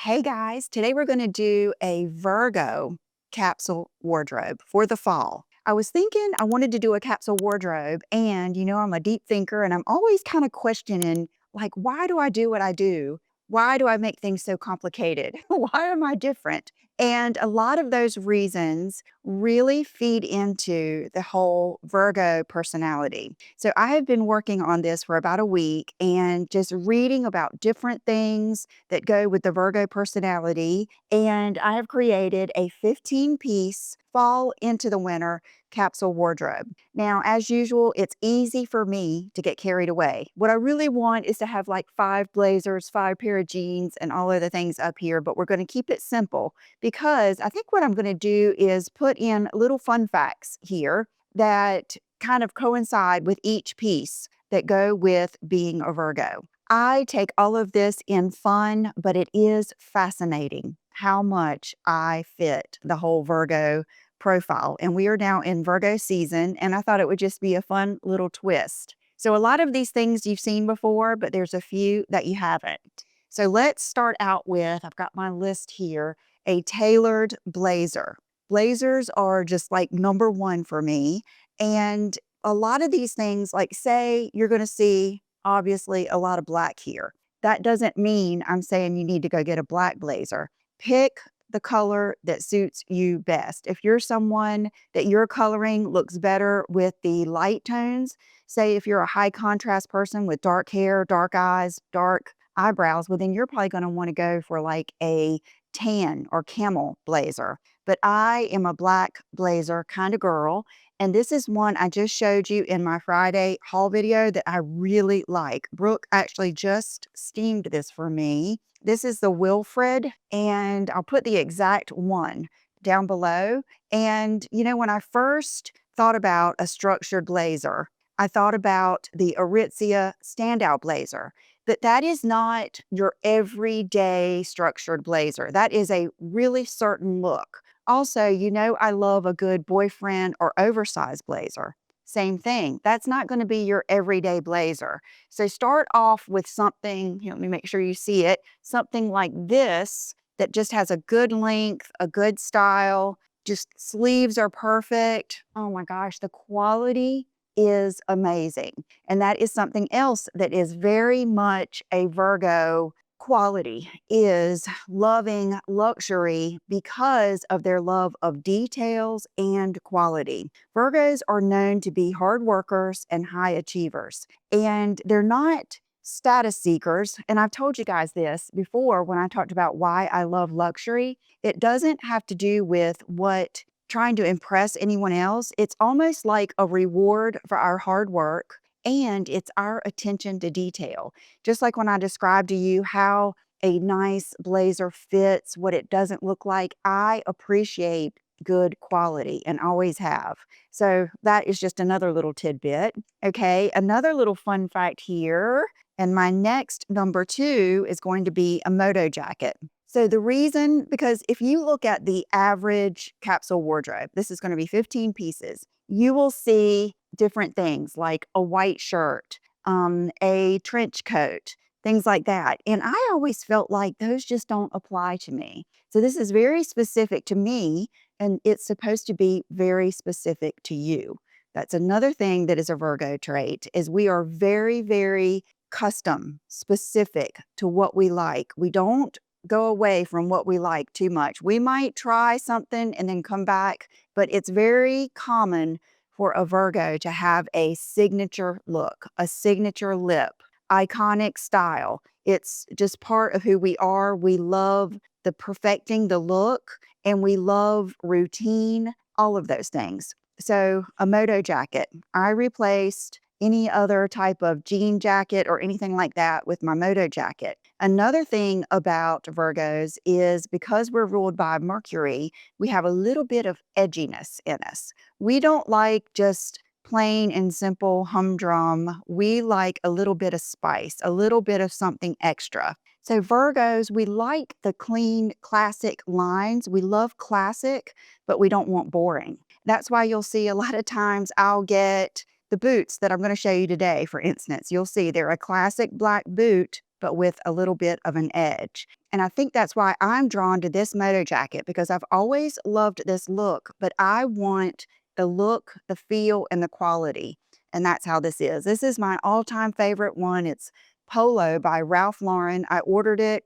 Hey guys, today we're going to do a Virgo capsule wardrobe for the fall. I was thinking I wanted to do a capsule wardrobe, and I'm a deep thinker and I'm always kind of questioning, like, why do I do what I do? Why do I make things so complicated? Why am I different? And a lot of those reasons really feed into the whole Virgo personality. So I have been working on this for about a week and just reading about different things that go with the Virgo personality. And I have created a 15-piece fall into the winter capsule wardrobe. Now, as usual, it's easy for me to get carried away. What I really want is to have like 5 blazers, 5 pair of jeans, and all of the things up here, but we're going to keep it simple because I think what I'm going to do is put in little fun facts here that kind of coincide with each piece that go with being a Virgo. I take all of this in fun, but it is fascinating how much I fit the whole Virgo profile. And we are now in Virgo season, and I thought it would just be a fun little twist. So, a lot of these things you've seen before, but there's a few that you haven't. So, let's start out with I've got my list here, a tailored blazer. Blazers are just like number one for me. And a lot of these things, like, say you're going to see obviously a lot of black here. That doesn't mean I'm saying you need to go get a black blazer. Pick the color that suits you best. If you're someone that your coloring looks better with the light tones, say if you're a high contrast person with dark hair, dark eyes, dark eyebrows, well, then you're probably going to want to go for like a tan or camel blazer. But I am a black blazer kind of girl. And this is one I just showed you in my Friday haul video that I really like. Brooke actually just steamed this for me. This is the Wilfred, and I'll put the exact one down below. And, when I first thought about a structured blazer, I thought about the Aritzia standout blazer. But that is not your everyday structured blazer. That is a really certain look. Also, I love a good boyfriend or oversized blazer. Same thing. That's not going to be your everyday blazer. So start off with something, let me make sure you see it, something like this that just has a good length, a good style, just sleeves are perfect. Oh my gosh, the quality is amazing. And that is something else that is very much a Virgo quality, is loving luxury because of their love of details and quality. Virgos are known to be hard workers and high achievers, and they're not status seekers. And I've told you guys this before when I talked about why I love luxury. It doesn't have to do with what trying to impress anyone else. It's almost like a reward for our hard work, and it's our attention to detail. Just like when I described to you how a nice blazer fits, what it doesn't look like, I appreciate good quality and always have. So that is just another little tidbit. Okay, another little fun fact here. And my next number 2 is going to be a Moto Jacket. So the reason, because if you look at the average capsule wardrobe, this is going to be 15 pieces, you will see different things like a white shirt, a trench coat, things like that. And I always felt like those just don't apply to me. So this is very specific to me, and it's supposed to be very specific to you. That's another thing that is a Virgo trait, is we are very, very custom specific to what we like. We don't go away from what we like too much. We might try something and then come back, but it's very common for a Virgo to have a signature look, a signature lip, iconic style. It's just part of who we are. We love the perfecting the look, and we love routine, all of those things. So a Moto Jacket, I replaced any other type of jean jacket or anything like that with my Moto Jacket. Another thing about Virgos is because we're ruled by Mercury, we have a little bit of edginess in us. We don't like just plain and simple humdrum. We like a little bit of spice, a little bit of something extra. So Virgos, we like the clean, classic lines. We love classic, but we don't want boring. That's why you'll see a lot of times I'll get the boots that I'm going to show you today, for instance. You'll see they're a classic black boot, but with a little bit of an edge. And I think that's why I'm drawn to this Moto Jacket, because I've always loved this look, but I want the look, the feel, and the quality. And that's how this is. This is my all-time favorite one. It's Polo by Ralph Lauren. I ordered it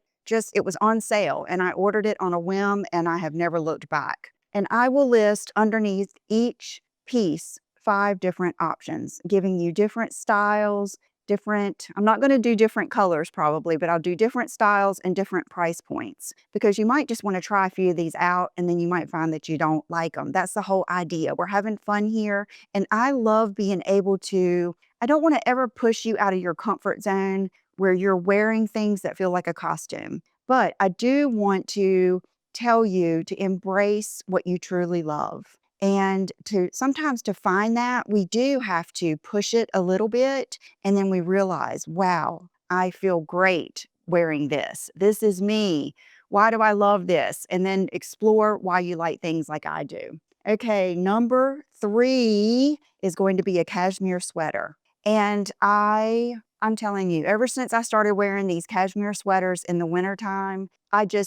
it was on sale, and I ordered it on a whim, and I have never looked back. And I will list underneath each piece 5 different options, giving you different styles, I'm not going to do different colors probably, but I'll do different styles and different price points, because you might just want to try a few of these out and then you might find that you don't like them. That's the whole idea. We're having fun here. And I love being able to, I don't want to ever push you out of your comfort zone where you're wearing things that feel like a costume. But I do want to tell you to embrace what you truly love. And sometimes to find that, we do have to push it a little bit. And then we realize, wow, I feel great wearing this. This is me. Why do I love this? And then explore why you like things like I do. Okay, number 3 is going to be a cashmere sweater. And I'm telling you, ever since I started wearing these cashmere sweaters in the wintertime,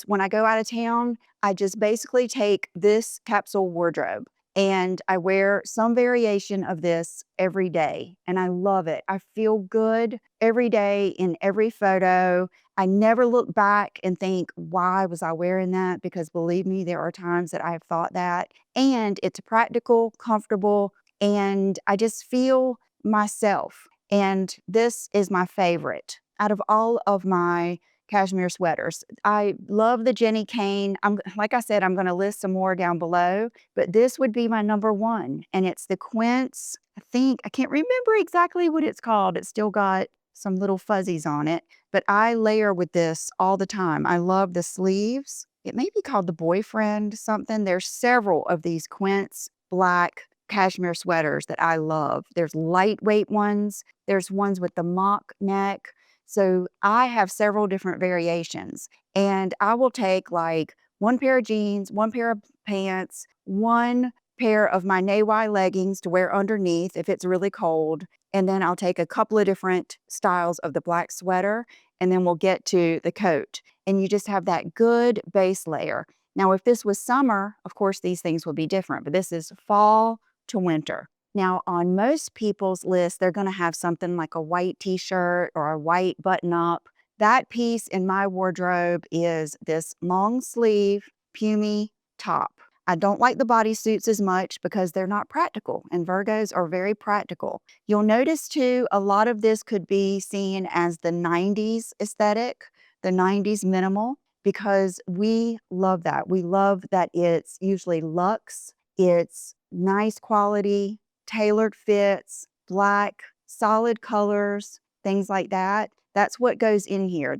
when I go out of town, I just basically take this capsule wardrobe and I wear some variation of this every day. And I love it. I feel good every day in every photo. I never look back and think, why was I wearing that? Because believe me, there are times that I've thought that. And it's practical, comfortable, and I just feel myself. And this is my favorite out of all of my cashmere sweaters. I love the Jenny Cane. Like I said, I'm going to list some more down below, but this would be my number 1. And it's the Quince. I can't remember exactly what it's called. It's still got some little fuzzies on it, but I layer with this all the time. I love the sleeves. It may be called the Boyfriend something. There's several of these Quince black cashmere sweaters that I love. There's lightweight ones. There's ones with the mock neck. So I have several different variations, and I will take like 1 pair of jeans, 1 pair of pants, 1 pair of my Nay-Wai leggings to wear underneath if it's really cold. And then I'll take a couple of different styles of the black sweater, and then we'll get to the coat. And you just have that good base layer. Now, if this was summer, of course, these things would be different, but this is fall to winter. Now, on most people's list, they're going to have something like a white t-shirt or a white button-up. That piece in my wardrobe is this long sleeve Pumiey top. I don't like the bodysuits as much because they're not practical, and Virgos are very practical. You'll notice too, a lot of this could be seen as the 90s aesthetic, the 90s minimal, because we love that. We love that it's usually luxe, it's nice quality, tailored fits, black, solid colors, things like that. That's what goes in here.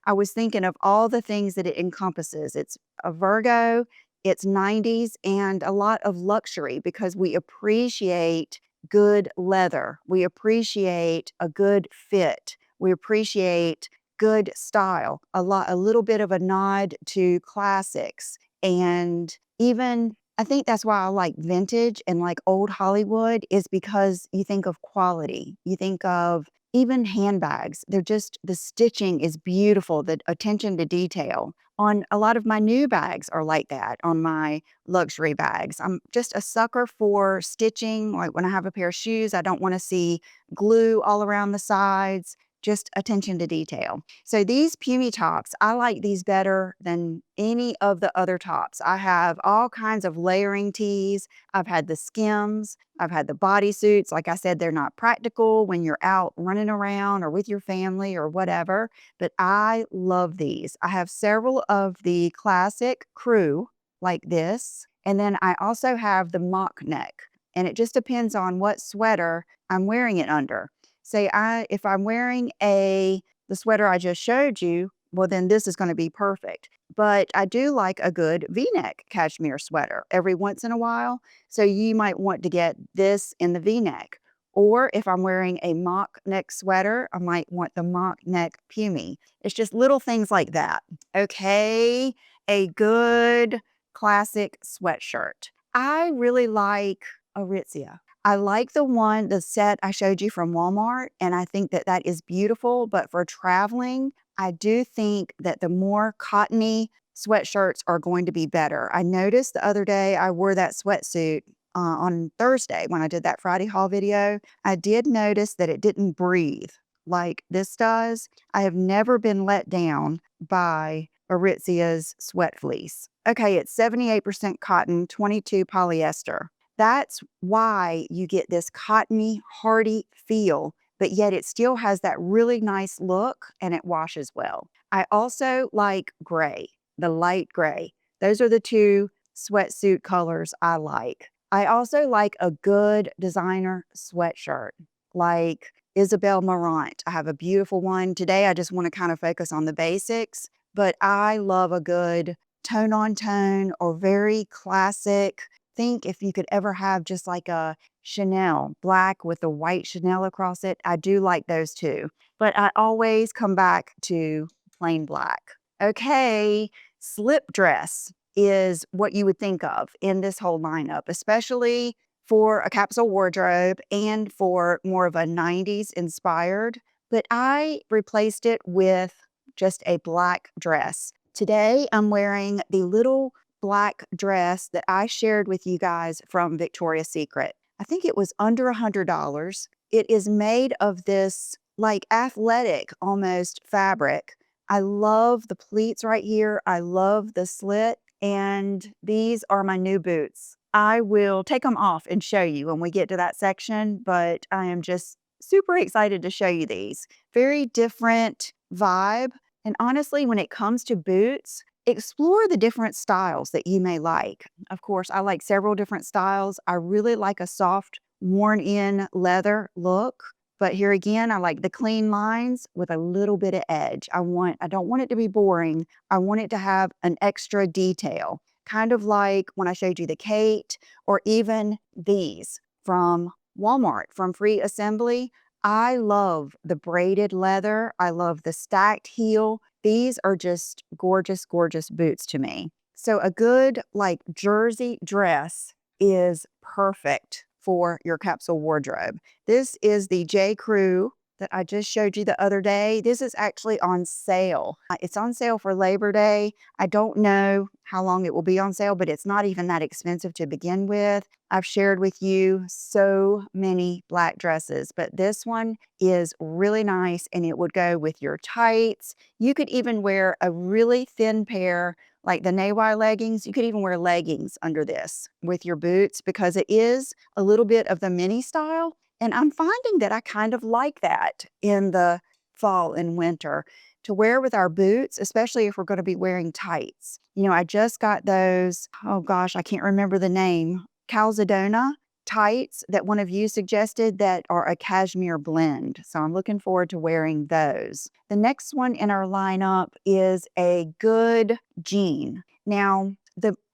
I was thinking of all the things that it encompasses. It's a Virgo, it's 90s, and a lot of luxury because we appreciate good leather. We appreciate a good fit. We appreciate good style, a little bit of a nod to classics. And even I think that's why I like vintage and like old Hollywood, is because you think of quality. You think of even handbags. The stitching is beautiful, the attention to detail. On a lot of my new bags are like that, on my luxury bags. I'm just a sucker for stitching. Like when I have a pair of shoes, I don't want to see glue all around the sides. Just attention to detail. So these Pumiey tops, I like these better than any of the other tops. I have all kinds of layering tees. I've had the skims. I've had the bodysuits. Like I said, they're not practical when you're out running around or with your family or whatever, but I love these. I have several of the classic crew like this, and then I also have the mock neck, and it just depends on what sweater I'm wearing it under. If I'm wearing the sweater I just showed you, well, then this is going to be perfect. But I do like a good V-neck cashmere sweater every once in a while. So you might want to get this in the V-neck. Or if I'm wearing a mock neck sweater, I might want the mock neck Pumiey. It's just little things like that. Okay, a good classic sweatshirt. I really like Aritzia. I like the set I showed you from Walmart, and I think that is beautiful. But for traveling, I do think that the more cottony sweatshirts are going to be better. I noticed the other day I wore that sweatsuit on Thursday when I did that Friday haul video. I did notice that it didn't breathe like this does. I have never been let down by Aritzia's sweat fleece. Okay, it's 78% cotton, 22 polyester. That's why you get this cottony, hardy feel, but yet it still has that really nice look and it washes well. I also like gray, the light gray. Those are the two sweatsuit colors I like. I also like a good designer sweatshirt, like Isabel Marant. I have a beautiful one. Today, I just want to kind of focus on the basics, but I love a good tone on tone or very classic. Think if you could ever have just like a Chanel black with a white Chanel across it. I do like those too, but I always come back to plain black. Okay, slip dress is what you would think of in this whole lineup, especially for a capsule wardrobe and for more of a 90s inspired. But I replaced it with just a black dress. Today, I'm wearing the little black dress that I shared with you guys from Victoria's Secret. I think it was under $100. It is made of this like athletic almost fabric. I love the pleats right here. I love the slit. And these are my new boots. I will take them off and show you when we get to that section, but I am just super excited to show you these. Very different vibe. And honestly, when it comes to boots, explore the different styles that you may like. Of course, I like several different styles. I really like a soft, worn-in leather look. But here again, I like the clean lines with a little bit of edge. I don't want it to be boring. I want it to have an extra detail, kind of like when I showed you the Kate or even these from Walmart, from Free Assembly. I love the braided leather. I love the stacked heel. These are just gorgeous, gorgeous boots to me. So a good like jersey dress is perfect for your capsule wardrobe. This is the J. Crew that I just showed you the other day. This is actually on sale. It's on sale for Labor Day. I don't know how long it will be on sale, but it's not even that expensive to begin with. I've shared with you so many black dresses, but this one is really nice and it would go with your tights. You could even wear a really thin pair like the Naywai leggings. You could even wear leggings under this with your boots because it is a little bit of the mini style. And I'm finding that I kind of like that in the fall and winter to wear with our boots, especially if we're going to be wearing tights. You know, I just got those, oh gosh, I can't remember the name, Calzadona tights that one of you suggested that are a cashmere blend. So I'm looking forward to wearing those. The next one in our lineup is a good jean. Now,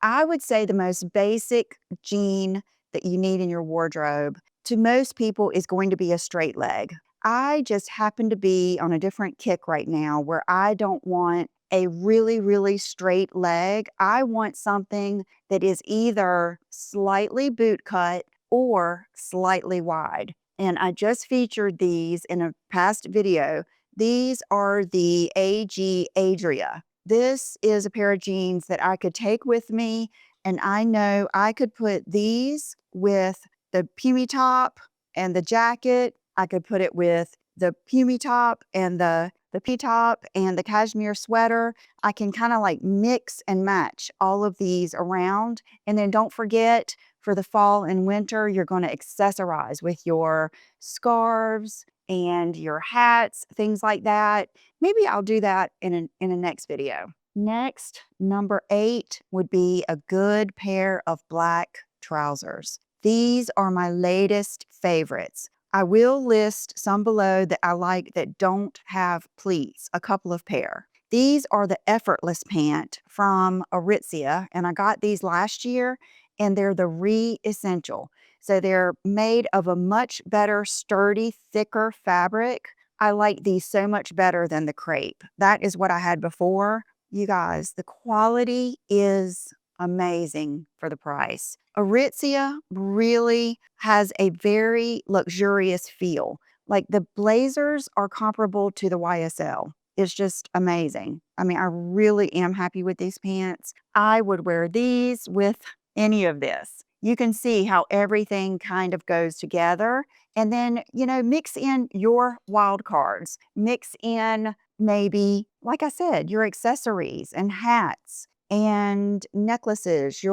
I would say the most basic jean that you need in your wardrobe to most people is going to be a straight leg. I just happen to be on a different kick right now where I don't want a really, really straight leg. I want something that is either slightly boot cut or slightly wide. And I just featured these in a past video. These are the AG Adria. This is a pair of jeans that I could take with me, and I know I could put these with the Pumiey top and the jacket. I could put it with the Pumiey top and the P top and the cashmere sweater. I can kind of like mix and match all of these around. And then don't forget, for the fall and winter, you're going to accessorize with your scarves and your hats, things like that. Maybe I'll do that in a next video. Next, number 8 would be a good pair of black trousers. These are my latest favorites. I will list some below that I like that don't have pleats, a couple of pair. These are the Effortless pant from Aritzia, and I got these last year, and they're the Re-Essential. So they're made of a much better, sturdy, thicker fabric. I like these so much better than the crepe. That is what I had before. You guys, the quality is amazing for the price. Aritzia really has a very luxurious feel. Like the blazers are comparable to the YSL. is just amazing. I mean, I really am happy with these pants. I would wear these with any of this. You can see how everything kind of goes together. And then, mix in your wild cards. Mix in maybe, like I said, your accessories and hats and necklaces,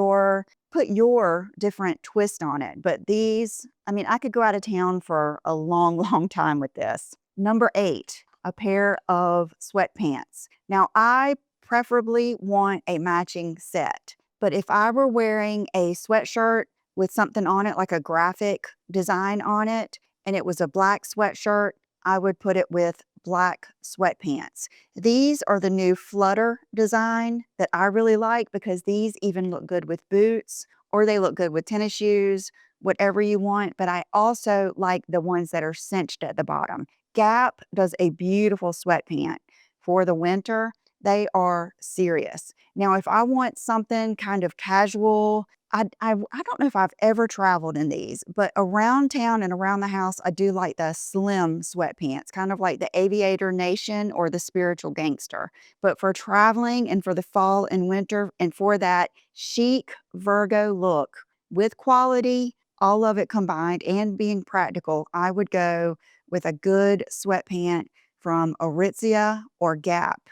put your different twist on it. But these, I mean, I could go out of town for a long, long time with this. Number 8, a pair of sweatpants. Now, I preferably want a matching set, but if I were wearing a sweatshirt with something on it, like a graphic design on it, and it was a black sweatshirt, I would put it with black sweatpants. These are the new Flutter design that I really like because these even look good with boots or they look good with tennis shoes, whatever you want. But I also like the ones that are cinched at the bottom. Gap does a beautiful sweatpant for the winter. They are serious. Now, if I want something kind of casual, I don't know if I've ever traveled in these, but around town and around the house, I do like the slim sweatpants, kind of like the Aviator Nation or the Spiritual Gangster. But for traveling and for the fall and winter, and for that chic Virgo look with quality, all of it combined, and being practical, I would go with a good sweatpant from Aritzia or Gap.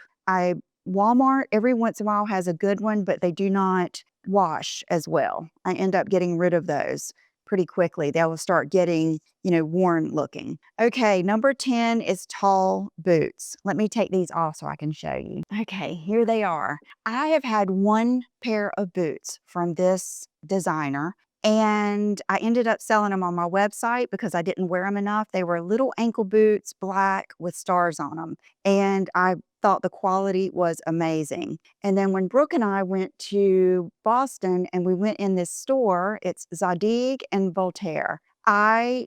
Walmart every once in a while has a good one, but they do not wash as well. I end up getting rid of those pretty quickly. They will start getting, worn looking. Okay, number 10 is tall boots. Let me take these off so I can show you. Okay, here they are. I have had one pair of boots from this designer, and I ended up selling them on my website because I didn't wear them enough. They were little ankle boots, black with stars on them. And I thought the quality was amazing. And then when Brooke and I went to Boston and we went in this store, it's Zadig and Voltaire. I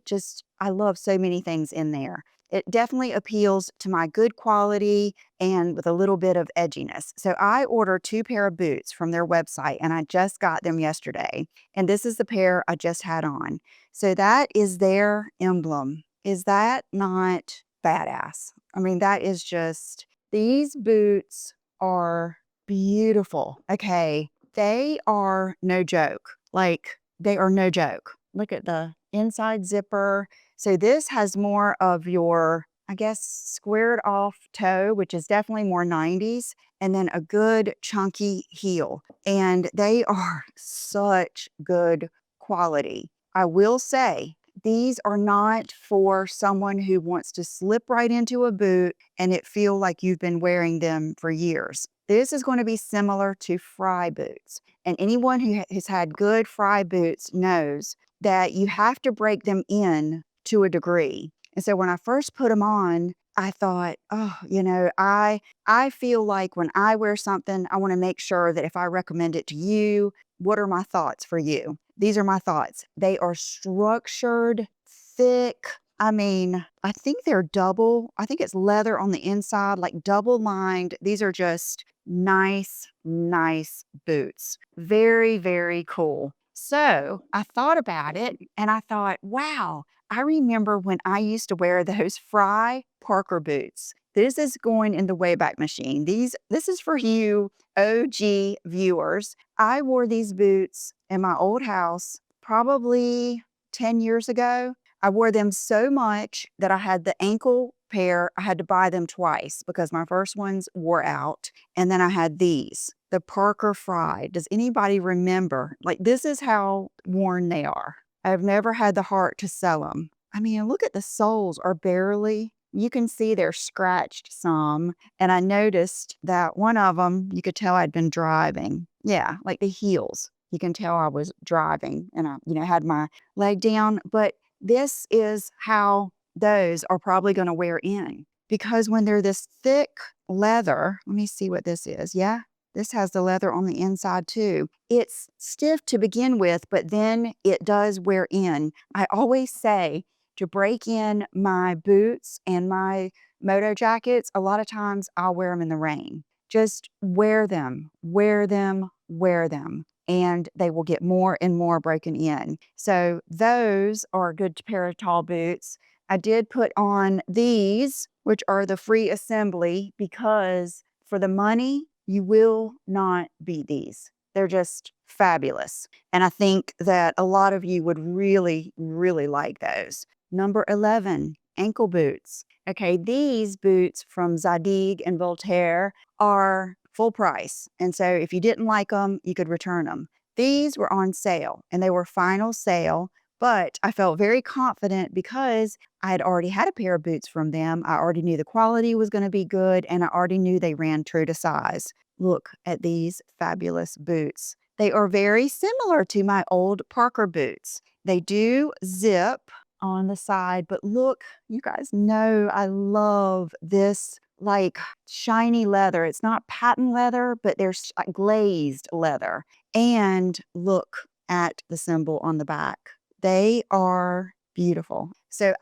love so many things in there. It definitely appeals to my good quality and with a little bit of edginess. So I ordered 2 pair of boots from their website and I just got them yesterday. And this is the pair I just had on. So that is their emblem. Is that not badass? I mean, that is just, these boots are beautiful. Okay. They are no joke. Like, they are no joke. Look at the inside zipper. So this has more of your, I guess, squared off toe, which is definitely more 90s, and then a good chunky heel. And they are such good quality. I will say, these are not for someone who wants to slip right into a boot and it feel like you've been wearing them for years. This is going to be similar to fry boots. And anyone who has had good fry boots knows that you have to break them in to a degree. And so when I first put them on, I thought, oh, I feel like when I wear something, I want to make sure that if I recommend it to you, what are my thoughts for you? These are my thoughts. They are structured, thick. I mean, I think they're double. I think it's leather on the inside, like double lined. These are just nice, nice boots. Very, very cool. So I thought about it and I thought, wow, I remember when I used to wear those Fry Parker boots. This is going in the Wayback Machine. This is for you OG viewers. I wore these boots in my old house probably 10 years ago. I wore them so much that I had the ankle pair. I had to buy them twice because my first ones wore out. And then I had these, the Parker Fry. Does anybody remember? Like, this is how worn they are. I've never had the heart to sell them. I mean, look at the soles are barely, you can see they're scratched some. And I noticed that one of them, you could tell I'd been driving. Yeah, like the heels. You can tell I was driving and I, had my leg down. But this is how those are probably going to wear in. Because when they're this thick leather, let me see what this is. Yeah, this has the leather on the inside too. It's stiff to begin with, but then it does wear in. I always say to break in my boots and my Moto jackets, a lot of times I'll wear them in the rain. Just wear them, wear them, wear them, and they will get more and more broken in. So those are a good pair of tall boots. I did put on these which are the free assembly, because for the money, you will not beat these. They're just fabulous. And I think that a lot of you would really, really like those. Number 11, ankle boots. Okay, these boots from Zadig and Voltaire are full price. And so if you didn't like them, you could return them. These were on sale and they were final sale, but I felt very confident because I had already had a pair of boots from them. I already knew the quality was going to be good and I already knew they ran true to size. Look at these fabulous boots. They are very similar to my old Parker boots. They do zip on the side, but look, you guys know I love this like shiny leather. It's not patent leather, but there's glazed leather. And look at the symbol on the back. They are beautiful. So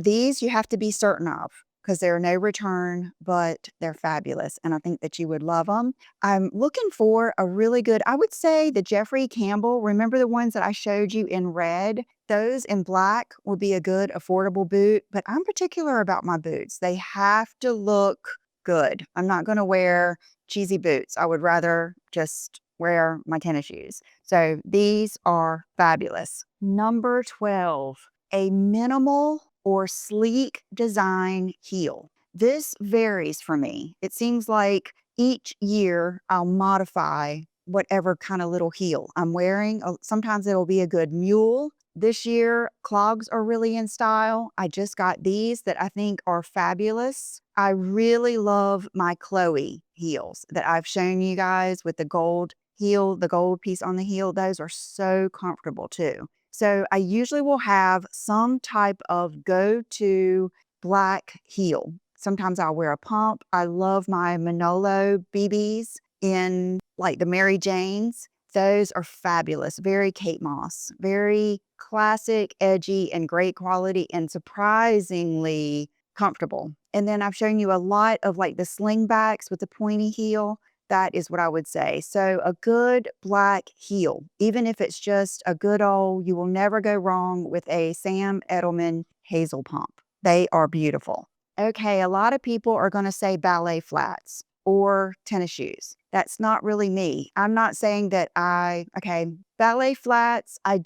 these you have to be certain of because there are no return, but they're fabulous. And I think that you would love them. I'm looking for a really good, I would say the Jeffrey Campbell. Remember the ones that I showed you in red? Those in black would be a good affordable boot, but I'm particular about my boots. They have to look good. I'm not going to wear cheesy boots. I would rather just wear my tennis shoes. So these are fabulous. Number 12, a minimal or sleek design heel. This varies for me. It seems like each year I'll modify whatever kind of little heel I'm wearing. Sometimes it'll be a good mule. This year, clogs are really in style. I just got these that I think are fabulous. I really love my Chloe heels that I've shown you guys with the gold heel, the gold piece on the heel. Those are so comfortable too. So I usually will have some type of go-to black heel. Sometimes I'll wear a pump. I love my Manolo BBs in like the Mary Janes. Those are fabulous. Very Kate Moss. Very classic, edgy, and great quality and surprisingly comfortable. And then I've shown you a lot of like the slingbacks with the pointy heel. That is what I would say. So a good black heel, even if it's just a good old, you will never go wrong with a Sam Edelman hazel pump. They are beautiful. Okay, a lot of people are going to say ballet flats or tennis shoes. That's not really me. I'm not saying that ballet flats, I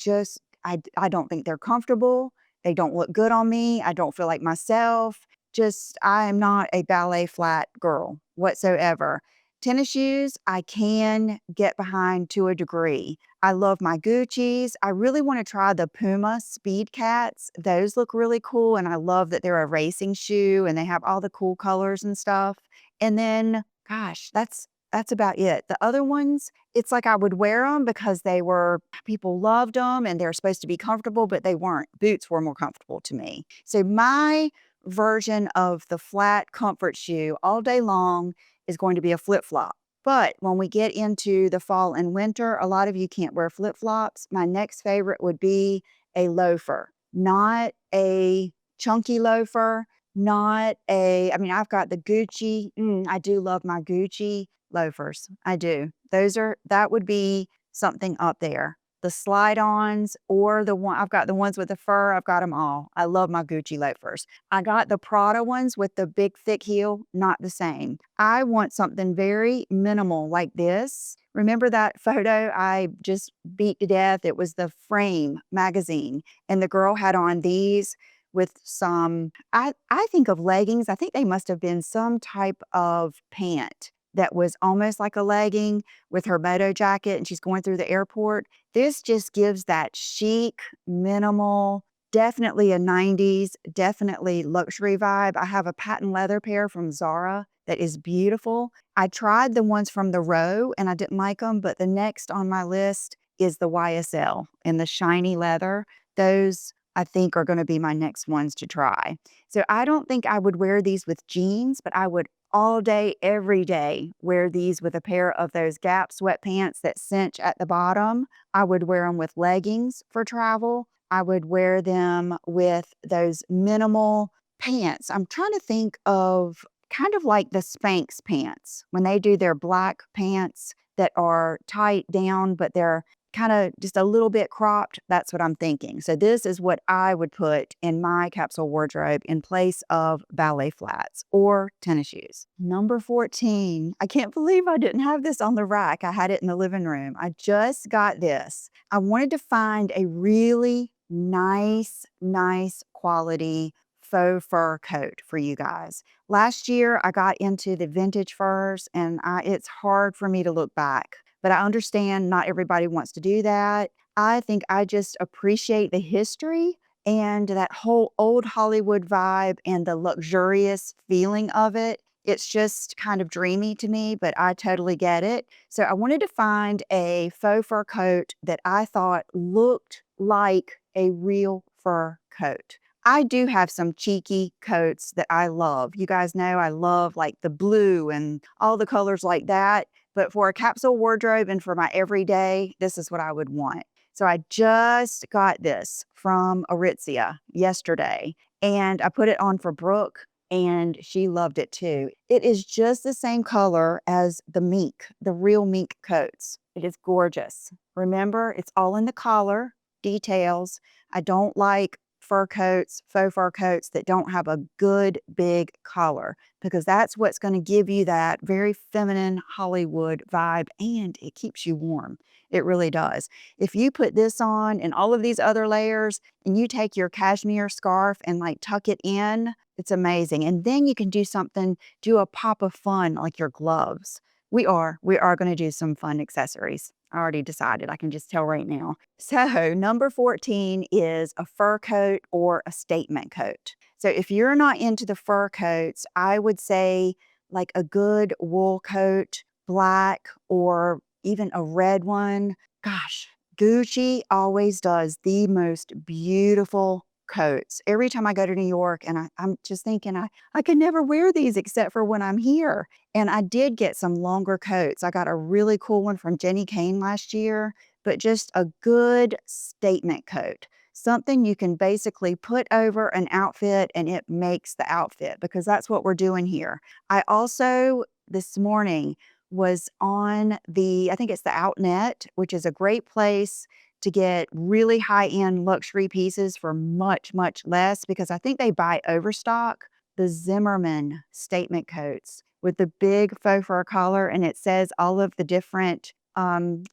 don't think they're comfortable. They don't look good on me. I don't feel like myself. I am not a ballet flat girl whatsoever. Tennis shoes, I can get behind to a degree. I love my Gucci's. I really want to try the Puma Speed Cats. Those look really cool, and I love that they're a racing shoe, and they have all the cool colors and stuff. And then, gosh, that's about it. The other ones, it's like I would wear them because people loved them, and they're supposed to be comfortable, but they weren't. Boots were more comfortable to me. So my version of the flat comfort shoe all day long is going to be a flip-flop. But when we get into the fall and winter, a lot of you can't wear flip-flops. My next favorite would be a loafer, not a chunky loafer, I've got the Gucci. I do love my Gucci loafers. I do. That would be something up there. The slide-ons or I've got the ones with the fur. I've got them all. I love my Gucci loafers. I got the Prada ones with the big thick heel, not the same. I want something very minimal like this. Remember that photo I just beat to death? It was the Frame magazine, and the girl had on these with some, I think of leggings. I think they must have been some type of pant that was almost like a legging with her Moto Jacket, and she's going through the airport. This just gives that chic, minimal, definitely a 90s, definitely luxury vibe. I have a patent leather pair from Zara that is beautiful. I tried the ones from the Row and I didn't like them, but the next on my list is the YSL in the shiny leather. Those I think are going to be my next ones to try. So I don't think I would wear these with jeans, but I would all day, every day, wear these with a pair of those Gap sweatpants that cinch at the bottom. I would wear them with leggings for travel. I would wear them with those minimal pants. I'm trying to think of kind of like the Spanx pants when they do their black pants that are tight down, but they're kind of just a little bit cropped, that's what I'm thinking. So this is what I would put in my capsule wardrobe in place of ballet flats or tennis shoes. Number 14. I can't believe I didn't have this on the rack. I had it in the living room. I just got this. I wanted to find a really nice quality faux fur coat for you guys. Last year, I got into the vintage furs, and it's hard for me to look back. But I understand not everybody wants to do that. I think I just appreciate the history and that whole old Hollywood vibe and the luxurious feeling of it. It's just kind of dreamy to me, but I totally get it. So I wanted to find a faux fur coat that I thought looked like a real fur coat. I do have some cheeky coats that I love. You guys know I love like the blue and all the colors like that. But for a capsule wardrobe and for my everyday, this is what I would want. So I just got this from Aritzia yesterday, and I put it on for Brooke, and she loved it too. It is just the same color as the mink, the real mink coats. It is gorgeous. Remember, it's all in the collar details. I don't like fur coats, faux fur coats that don't have a good big collar, because that's what's going to give you that very feminine Hollywood vibe, and it keeps you warm. It really does. If you put this on and all of these other layers and you take your cashmere scarf and like tuck it in, it's amazing. And then you can do a pop of fun like your gloves. We are going to do some fun accessories. I already decided. I can just tell right now. So number 14 is a fur coat or a statement coat. So if you're not into the fur coats, I would say like a good wool coat, black or even a red one. Gosh, Gucci always does the most beautiful coats. Every time I go to New York, and I'm just thinking I could never wear these except for when I'm here. And I did get some longer coats. I got a really cool one from Jenny Kane last year, but just a good statement coat. Something you can basically put over an outfit and it makes the outfit, because that's what we're doing here. I also, this morning, was on I think it's the Outnet, which is a great place to get really high-end luxury pieces for much less, because I think they buy overstock. The Zimmerman statement coats with the big faux fur collar, and it says all of the different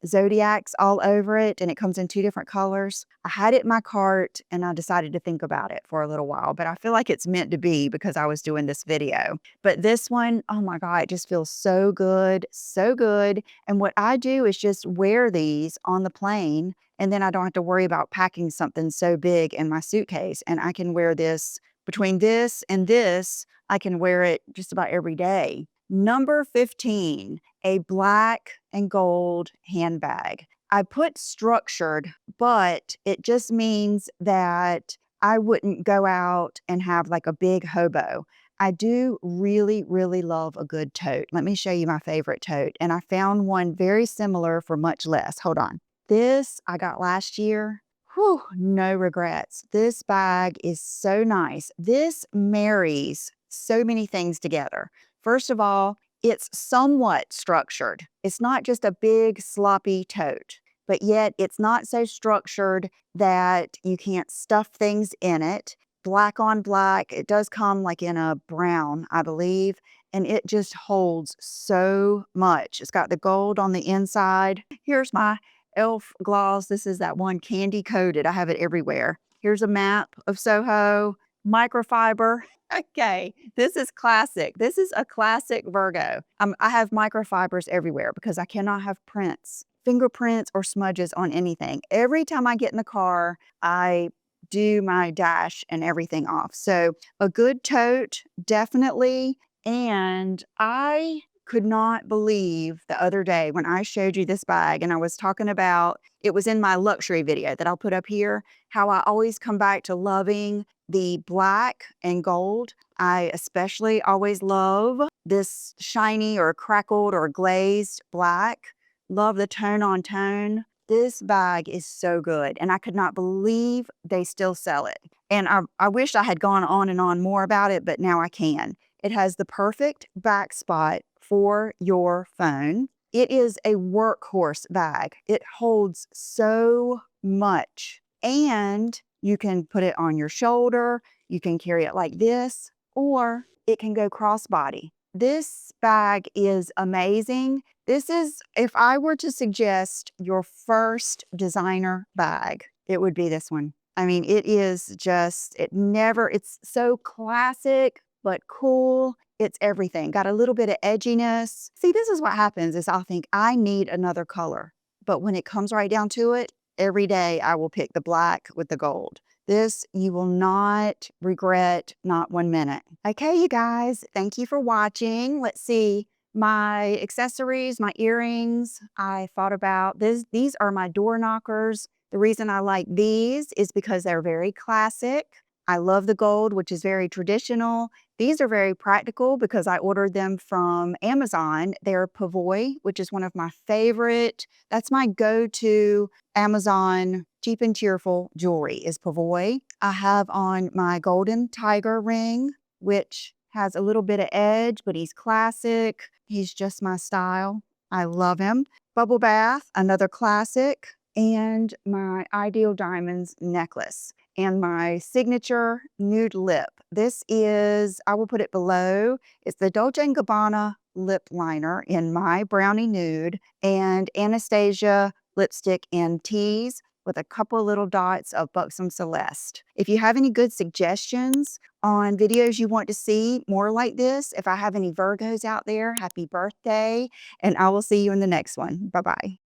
zodiacs all over it, and it comes in 2 different colors. I had it in my cart and I decided to think about it for a little while, but I feel like it's meant to be because I was doing this video. But this one, oh my God, it just feels so good, so good. And what I do is just wear these on the plane, and then I don't have to worry about packing something so big in my suitcase. And I can wear this, between this and this, I can wear it just about every day. Number 15, a black and gold handbag. I put structured, but it just means that I wouldn't go out and have like a big hobo. I do really love a good tote. Let me show you my favorite tote. And I found one very similar for much less. Hold on. This I got last year. Whew, no regrets. This bag is so nice. This marries so many things together. First of all, it's somewhat structured. It's not just a big sloppy tote, but yet it's not so structured that you can't stuff things in it. Black on black. It does come like in a brown, I believe, and it just holds so much. It's got the gold on the inside. Here's my e.l.f. gloss. This is that one candy coated. I have it everywhere. Here's a map of Soho, microfiber. Okay, this is classic. This is a classic Virgo. I have microfibers everywhere because I cannot have prints, fingerprints, or smudges on anything. Every time I get in the car, I do my dash and everything off. So a good tote, definitely. And I could not believe the other day when I showed you this bag, and I was talking about, it was in my luxury video that I'll put up here, how I always come back to loving the black and gold. I especially always love this shiny or crackled or glazed black. Love the tone on tone. This bag is so good, and I could not believe they still sell it. And I wish I had gone on and on more about it, but now I can. It has the perfect back spot for your phone. It is a workhorse bag. It holds so much. And you can put it on your shoulder. You can carry it like this, or it can go crossbody. This bag is amazing. This is, if I were to suggest your first designer bag, it would be this one. I mean, it is just, it's so classic, but cool. It's everything. Got a little bit of edginess. See, this is what happens is I'll think I need another color. But when it comes right down to it, every day I will pick the black with the gold. This you will not regret, not 1 minute. Okay, you guys, thank you for watching. Let's see. My accessories, my earrings, I thought about this. These are my door knockers. The reason I like these is because they're very classic. I love the gold, which is very traditional. These are very practical because I ordered them from Amazon. They're Pumiey, which is one of my favorite. That's my go-to Amazon cheap and cheerful jewelry is Pumiey. I have on my golden tiger ring, which has a little bit of edge, but he's classic. He's just my style. I love him. Bubble bath, another classic, and my Ideal Diamonds necklace and my signature nude lip. This is, I will put it below. It's the Dolce & Gabbana lip liner in my brownie nude and Anastasia lipstick in tease with a couple little dots of Buxom Celeste. If you have any good suggestions on videos you want to see more like this, if I have any Virgos out there, happy birthday, and I will see you in the next one. Bye-bye.